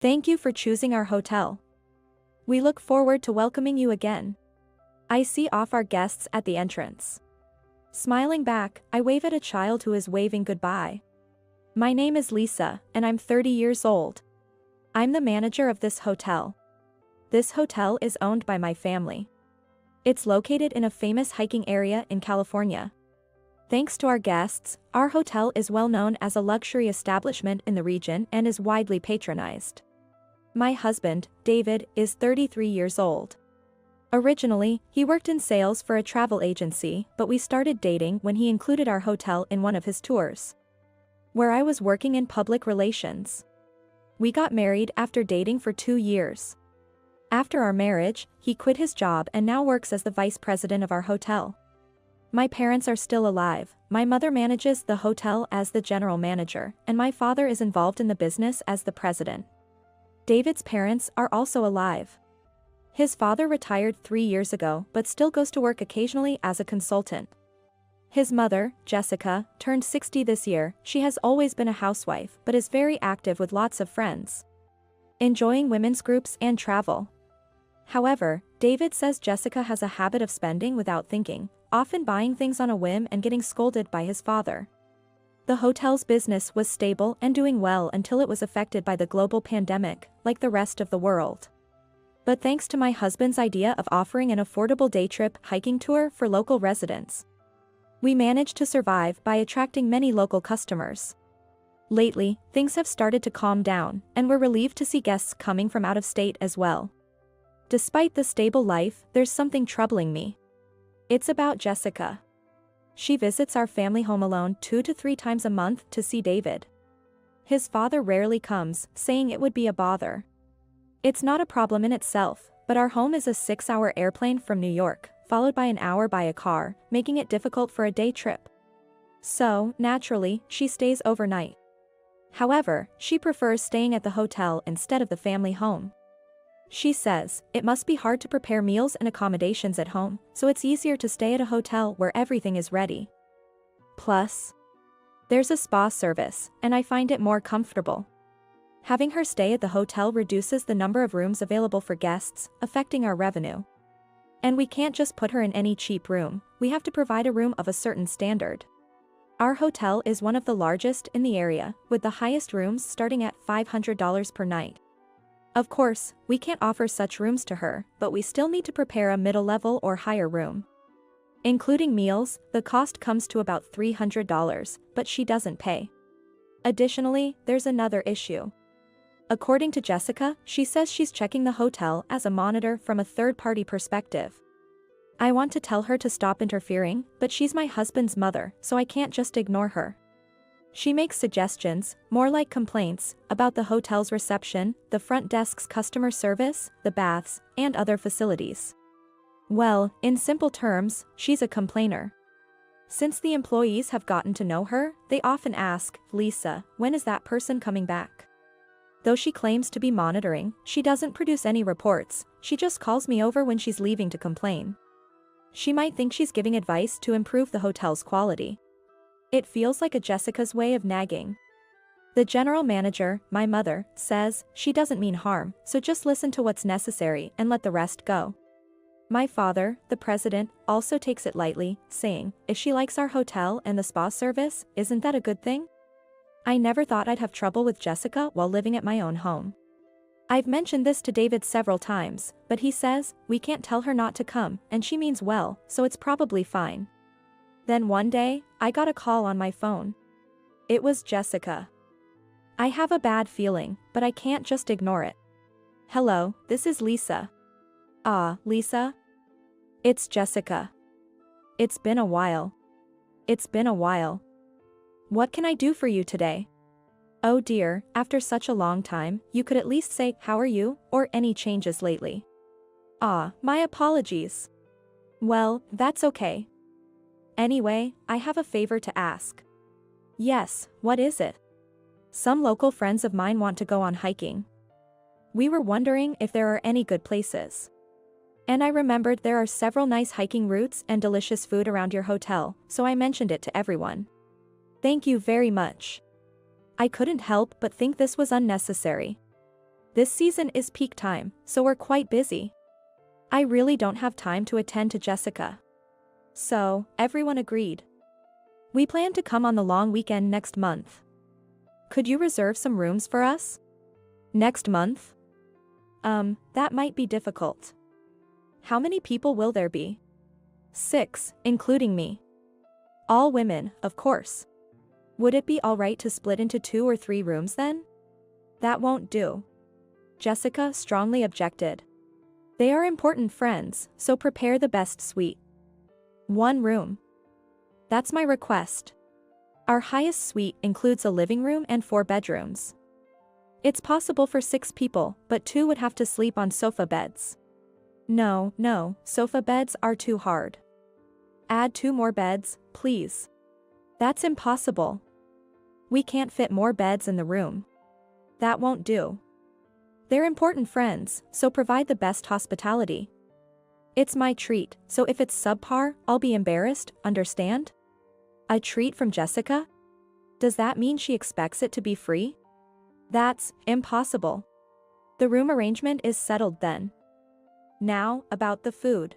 Thank you for choosing our hotel. We look forward to welcoming you again. I see off our guests at the entrance. Smiling back, I wave at a child who is waving goodbye. My name is Lisa, and I'm 30 years old. I'm the manager of this hotel. This hotel is owned by my family. It's located in a famous hiking area in California. Thanks to our guests, our hotel is well known as a luxury establishment in the region and is widely patronized. My husband, David, is 33 years old. Originally, he worked in sales for a travel agency, but we started dating when he included our hotel in one of his tours, where I was working in public relations. We got married after dating for 2 years. After our marriage, he quit his job and now works as the vice president of our hotel. My parents are still alive. My mother manages the hotel as the general manager, and my father is involved in the business as the president. David's parents are also alive. His father retired 3 years ago but still goes to work occasionally as a consultant. His mother, Jessica, turned 60 this year. She has always been a housewife but is very active with lots of friends, enjoying women's groups and travel. However, David says Jessica has a habit of spending without thinking, often buying things on a whim and getting scolded by his father. The hotel's business was stable and doing well until it was affected by the global pandemic, like the rest of the world. But thanks to my husband's idea of offering an affordable day trip hiking tour for local residents, we managed to survive by attracting many local customers. Lately, things have started to calm down, and we're relieved to see guests coming from out of state as well. Despite the stable life, there's something troubling me. It's about Jessica. She visits our family home alone 2 to 3 times a month to see David. His father rarely comes, saying it would be a bother. It's not a problem in itself, but our home is a 6-hour airplane from New York, followed by an hour by a car, making it difficult for a day trip. So, naturally, she stays overnight. However, she prefers staying at the hotel instead of the family home. She says, it must be hard to prepare meals and accommodations at home, so it's easier to stay at a hotel where everything is ready. Plus, there's a spa service, and I find it more comfortable. Having her stay at the hotel reduces the number of rooms available for guests, affecting our revenue. And we can't just put her in any cheap room, we have to provide a room of a certain standard. Our hotel is one of the largest in the area, with the highest rooms starting at $500 per night. Of course, we can't offer such rooms to her, but we still need to prepare a middle-level or higher room. Including meals, the cost comes to about $300, but she doesn't pay. Additionally, there's another issue. According to Jessica, she says she's checking the hotel as a monitor from a third-party perspective. I want to tell her to stop interfering, but she's my husband's mother, so I can't just ignore her. She makes suggestions, more like complaints, about the hotel's reception, the front desk's customer service, the baths, and other facilities. Well, in simple terms, she's a complainer. Since the employees have gotten to know her, they often ask, Lisa, when is that person coming back? Though she claims to be monitoring, she doesn't produce any reports, she just calls me over when she's leaving to complain. She might think she's giving advice to improve the hotel's quality. It feels like a Jessica's way of nagging. The general manager, my mother, says, she doesn't mean harm, so just listen to what's necessary and let the rest go. My father, the president, also takes it lightly, saying, if she likes our hotel and the spa service, isn't that a good thing? I never thought I'd have trouble with Jessica while living at my own home. I've mentioned this to David several times, but he says, we can't tell her not to come, and she means well, so it's probably fine. Then one day, I got a call on my phone. It was Jessica. I have a bad feeling, but I can't just ignore it. Hello, this is Lisa. Ah, Lisa? It's Jessica. It's been a while. It's been a while. What can I do for you today? Oh dear, after such a long time, you could at least say, how are you, or any changes lately. Ah, my apologies. Well, that's okay. Anyway, I have a favor to ask. Yes, what is it? Some local friends of mine want to go on hiking. We were wondering if there are any good places. And I remembered there are several nice hiking routes and delicious food around your hotel, so I mentioned it to everyone. Thank you very much. I couldn't help but think this was unnecessary. This season is peak time, so we're quite busy. I really don't have time to attend to Jessica. So, everyone agreed. We plan to come on the long weekend next month. Could you reserve some rooms for us? Next month? That might be difficult. How many people will there be? 6, including me. All women, of course. Would it be alright to split into 2 or 3 rooms then? That won't do. Jessica strongly objected. They are important friends, so prepare the best suite. 1 room. That's my request. Our highest suite includes a living room and 4 bedrooms. It's possible for 6 people, but 2 would have to sleep on sofa beds. No, sofa beds are too hard. Add 2 more beds, please. That's impossible. We can't fit more beds in the room. That won't do. They're important friends, so provide the best hospitality. It's my treat, so if it's subpar, I'll be embarrassed, understand? A treat from Jessica? Does that mean she expects it to be free? That's impossible. The room arrangement is settled then. Now, about the food.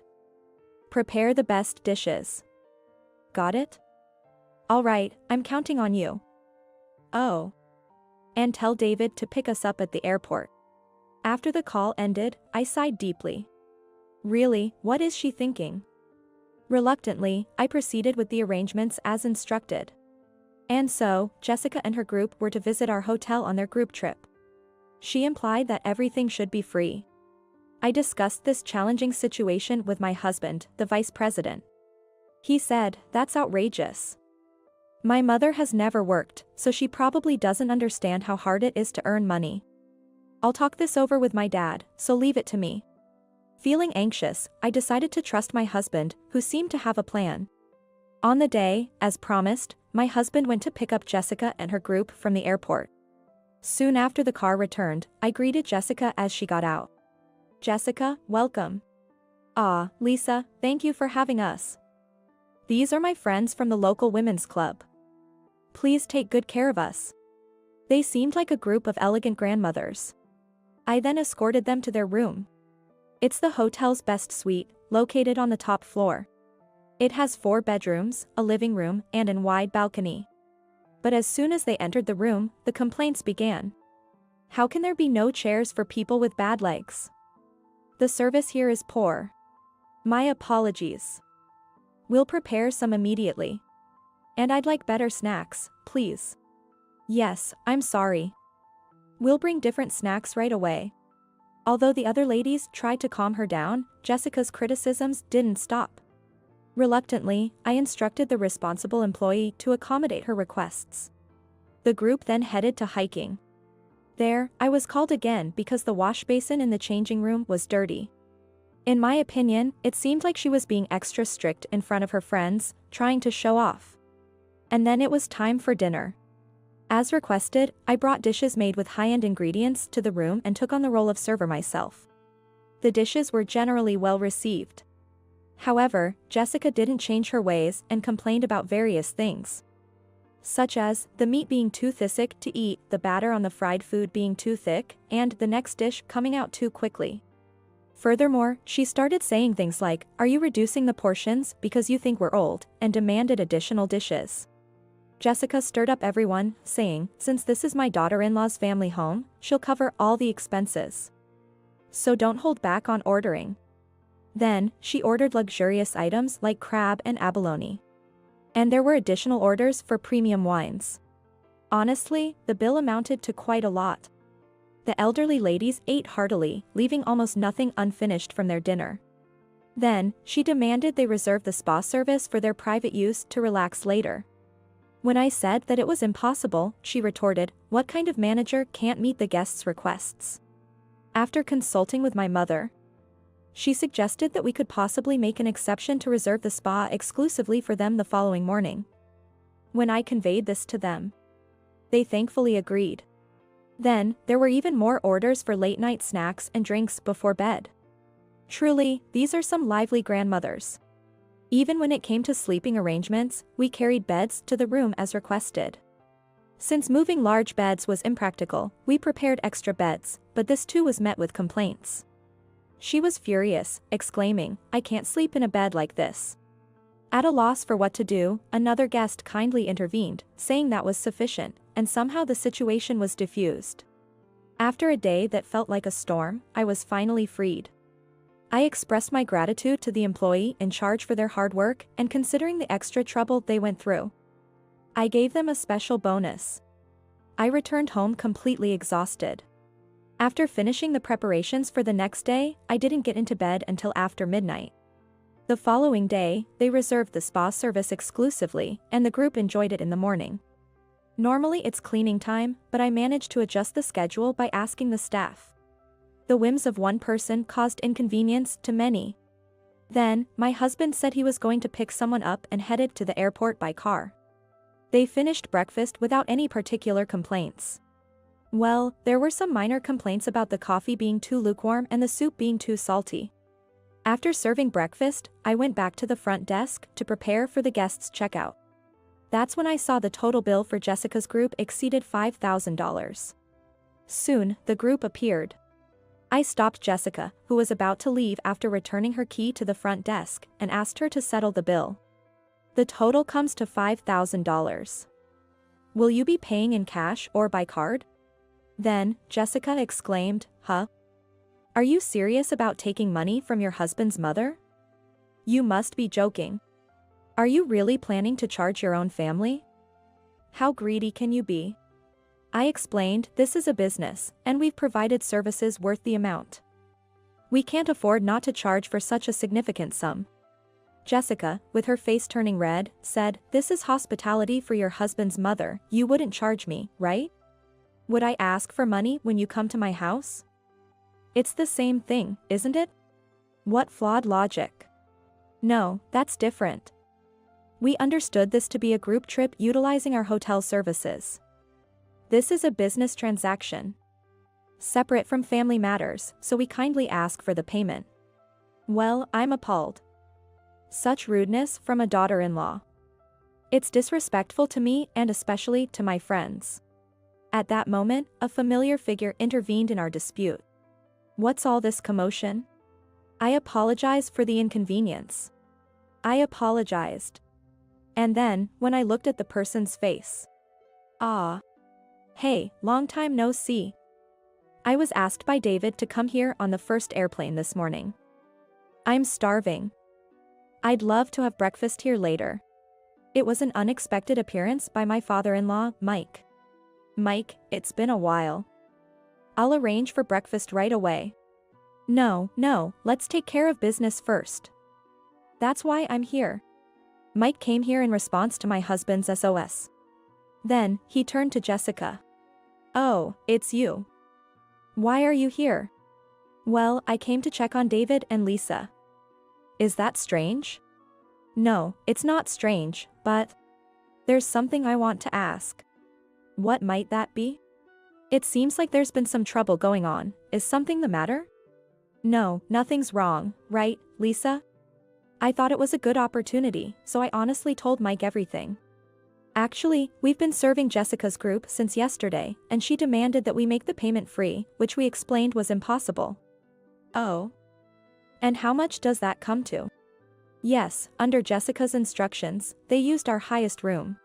Prepare the best dishes. Got it? Alright, I'm counting on you. Oh. And tell David to pick us up at the airport. After the call ended, I sighed deeply. Really, what is she thinking? Reluctantly, I proceeded with the arrangements as instructed. And so, Jessica and her group were to visit our hotel on their group trip. She implied that everything should be free. I discussed this challenging situation with my husband, the vice president. He said, "That's outrageous. My mother has never worked, so she probably doesn't understand how hard it is to earn money. I'll talk this over with my dad, so leave it to me." Feeling anxious, I decided to trust my husband, who seemed to have a plan. On the day, as promised, my husband went to pick up Jessica and her group from the airport. Soon after the car returned, I greeted Jessica as she got out. "Jessica, welcome." "Ah, Lisa, thank you for having us. These are my friends from the local women's club. Please take good care of us." They seemed like a group of elegant grandmothers. I then escorted them to their room. It's the hotel's best suite, located on the top floor. It has 4 bedrooms, a living room, and a wide balcony. But as soon as they entered the room, the complaints began. How can there be no chairs for people with bad legs? The service here is poor. My apologies. We'll prepare some immediately. And I'd like better snacks, please. Yes, I'm sorry. We'll bring different snacks right away. Although the other ladies tried to calm her down, Jessica's criticisms didn't stop. Reluctantly, I instructed the responsible employee to accommodate her requests. The group then headed to hiking. There, I was called again because the wash basin in the changing room was dirty. In my opinion, it seemed like she was being extra strict in front of her friends, trying to show off. And then it was time for dinner. As requested, I brought dishes made with high-end ingredients to the room and took on the role of server myself. The dishes were generally well received. However, Jessica didn't change her ways and complained about various things, such as the meat being too thick to eat, the batter on the fried food being too thick, and the next dish coming out too quickly. Furthermore, she started saying things like, "Are you reducing the portions because you think we're old?" and demanded additional dishes. Jessica stirred up everyone, saying, "Since this is my daughter-in-law's family home, she'll cover all the expenses. So don't hold back on ordering." Then, she ordered luxurious items like crab and abalone. And there were additional orders for premium wines. Honestly, the bill amounted to quite a lot. The elderly ladies ate heartily, leaving almost nothing unfinished from their dinner. Then, she demanded they reserve the spa service for their private use to relax later. When I said that it was impossible, she retorted, "What kind of manager can't meet the guests' requests?" After consulting with my mother, she suggested that we could possibly make an exception to reserve the spa exclusively for them the following morning. When I conveyed this to them, they thankfully agreed. Then, there were even more orders for late-night snacks and drinks before bed. Truly, these are some lively grandmothers. Even when it came to sleeping arrangements, we carried beds to the room as requested. Since moving large beds was impractical, we prepared extra beds, but this too was met with complaints. She was furious, exclaiming, "I can't sleep in a bed like this." At a loss for what to do, another guest kindly intervened, saying that was sufficient, and somehow the situation was diffused. After a day that felt like a storm, I was finally freed. I expressed my gratitude to the employee in charge for their hard work and considering the extra trouble they went through. I gave them a special bonus. I returned home completely exhausted. After finishing the preparations for the next day, I didn't get into bed until after midnight. The following day, they reserved the spa service exclusively, and the group enjoyed it in the morning. Normally it's cleaning time, but I managed to adjust the schedule by asking the staff. The whims of one person caused inconvenience to many. Then, my husband said he was going to pick someone up and headed to the airport by car. They finished breakfast without any particular complaints. Well, there were some minor complaints about the coffee being too lukewarm and the soup being too salty. After serving breakfast, I went back to the front desk to prepare for the guests' checkout. That's when I saw the total bill for Jessica's group exceeded $5,000. Soon, the group appeared. I stopped Jessica, who was about to leave after returning her key to the front desk, and asked her to settle the bill. The total comes to $5,000. Will you be paying in cash or by card? Then, Jessica exclaimed, "Huh? Are you serious about taking money from your husband's mother? You must be joking. Are you really planning to charge your own family? How greedy can you be?" I explained, "This is a business, and we've provided services worth the amount. We can't afford not to charge for such a significant sum." Jessica, with her face turning red, said, "This is hospitality for your husband's mother, you wouldn't charge me, right? Would I ask for money when you come to my house? It's the same thing, isn't it? What flawed logic? No, that's different. We understood this to be a group trip utilizing our hotel services. This is a business transaction, separate from family matters, so we kindly ask for the payment." Well, I'm appalled. Such rudeness from a daughter-in-law. It's disrespectful to me and especially to my friends. At that moment, a familiar figure intervened in our dispute. "What's all this commotion?" I apologized for the inconvenience. I apologized. And then, when I looked at the person's face. "Ah. Hey, long time no see. I was asked by David to come here on the first airplane this morning. I'm starving. I'd love to have breakfast here later." It was an unexpected appearance by my father-in-law, Mike. "Mike, it's been a while. I'll arrange for breakfast right away." No, let's take care of business first. That's why I'm here." Mike came here in response to my husband's SOS. Then, he turned to Jessica. "Oh, it's you. Why are you here?" "Well, I came to check on David and Lisa." "Is that strange?" "No, it's not strange, but there's something I want to ask." "What might that be?" "It seems like there's been some trouble going on. Is something the matter?" "No, nothing's wrong, right, Lisa?" I thought it was a good opportunity, so I honestly told Mike everything. "Actually, we've been serving Jessica's group since yesterday, and she demanded that we make the payment free, which we explained was impossible." "Oh. And how much does that come to?" "Yes, under Jessica's instructions, they used our highest room,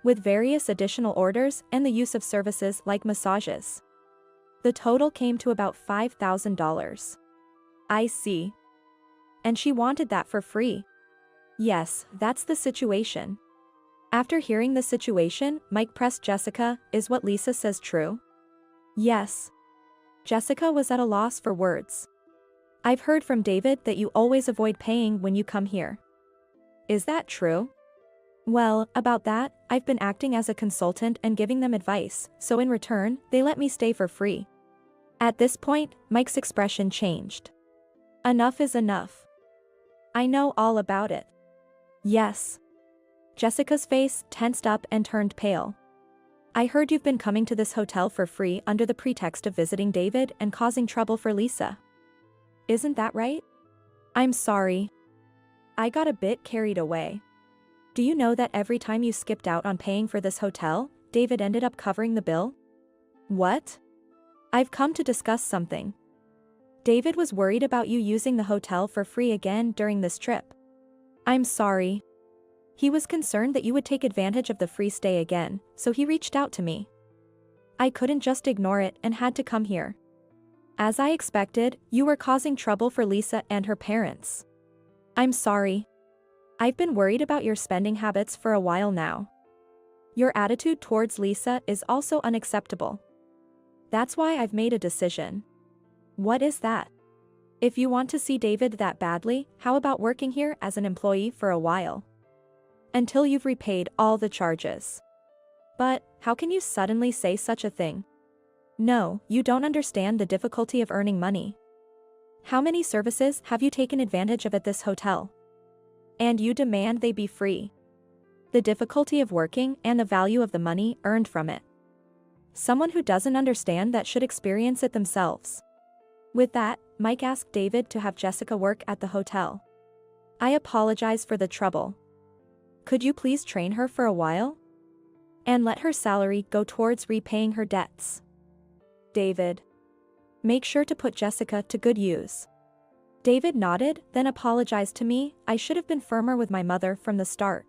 with various additional orders and the use of services like massages. The total came to about $5,000. "I see. And she wanted that for free?" "Yes, that's the situation." After hearing the situation, Mike pressed Jessica, "Is what Lisa says true?" "Yes." Jessica was at a loss for words. "I've heard from David that you always avoid paying when you come here. Is that true?" "Well, about that, I've been acting as a consultant and giving them advice, so in return, they let me stay for free." At this point, Mike's expression changed. "Enough is enough. I know all about it." "Yes." Jessica's face tensed up and turned pale. "I heard you've been coming to this hotel for free under the pretext of visiting David and causing trouble for Lisa. Isn't that right?" "I'm sorry. I got a bit carried away. Do you know that every time you skipped out on paying for this hotel, David ended up covering the bill? What? I've come to discuss something. David was worried about you using the hotel for free again during this trip. I'm sorry. He was concerned that you would take advantage of the free stay again, so he reached out to me. I couldn't just ignore it and had to come here. As I expected, you were causing trouble for Lisa and her parents. I'm sorry. I've been worried about your spending habits for a while now. Your attitude towards Lisa is also unacceptable. That's why I've made a decision. What is that? If you want to see David that badly, how about working here as an employee for a while? Until you've repaid all the charges. But, how can you suddenly say such a thing? No, you don't understand the difficulty of earning money. How many services have you taken advantage of at this hotel? And you demand they be free. The difficulty of working and the value of the money earned from it. Someone who doesn't understand that should experience it themselves. With that, Mike asked David to have Jessica work at the hotel. I apologize for the trouble. Could you please train her for a while? And let her salary go towards repaying her debts. David. Make sure to put Jessica to good use. David nodded, then apologized to me. I should have been firmer with my mother from the start.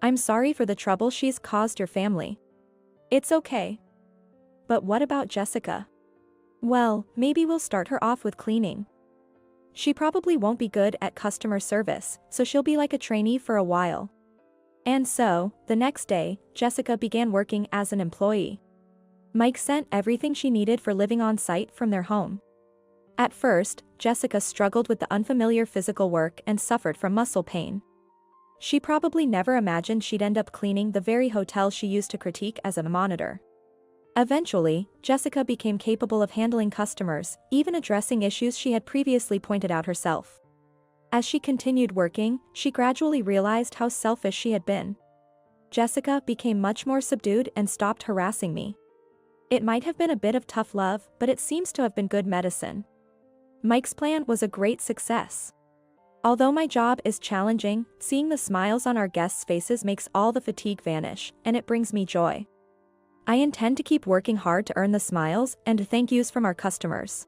I'm sorry for the trouble she's caused your family. It's okay. But what about Jessica? Well, maybe we'll start her off with cleaning. She probably won't be good at customer service, so she'll be like a trainee for a while. And so, the next day, Jessica began working as an employee. Mike sent everything she needed for living on site from their home. At first, Jessica struggled with the unfamiliar physical work and suffered from muscle pain. She probably never imagined she'd end up cleaning the very hotel she used to critique as a monitor. Eventually, Jessica became capable of handling customers, even addressing issues she had previously pointed out herself. As she continued working, she gradually realized how selfish she had been. Jessica became much more subdued and stopped harassing me. It might have been a bit of tough love, but it seems to have been good medicine. Mike's plan was a great success. Although my job is challenging, seeing the smiles on our guests' faces makes all the fatigue vanish, and it brings me joy. I intend to keep working hard to earn the smiles and thank yous from our customers.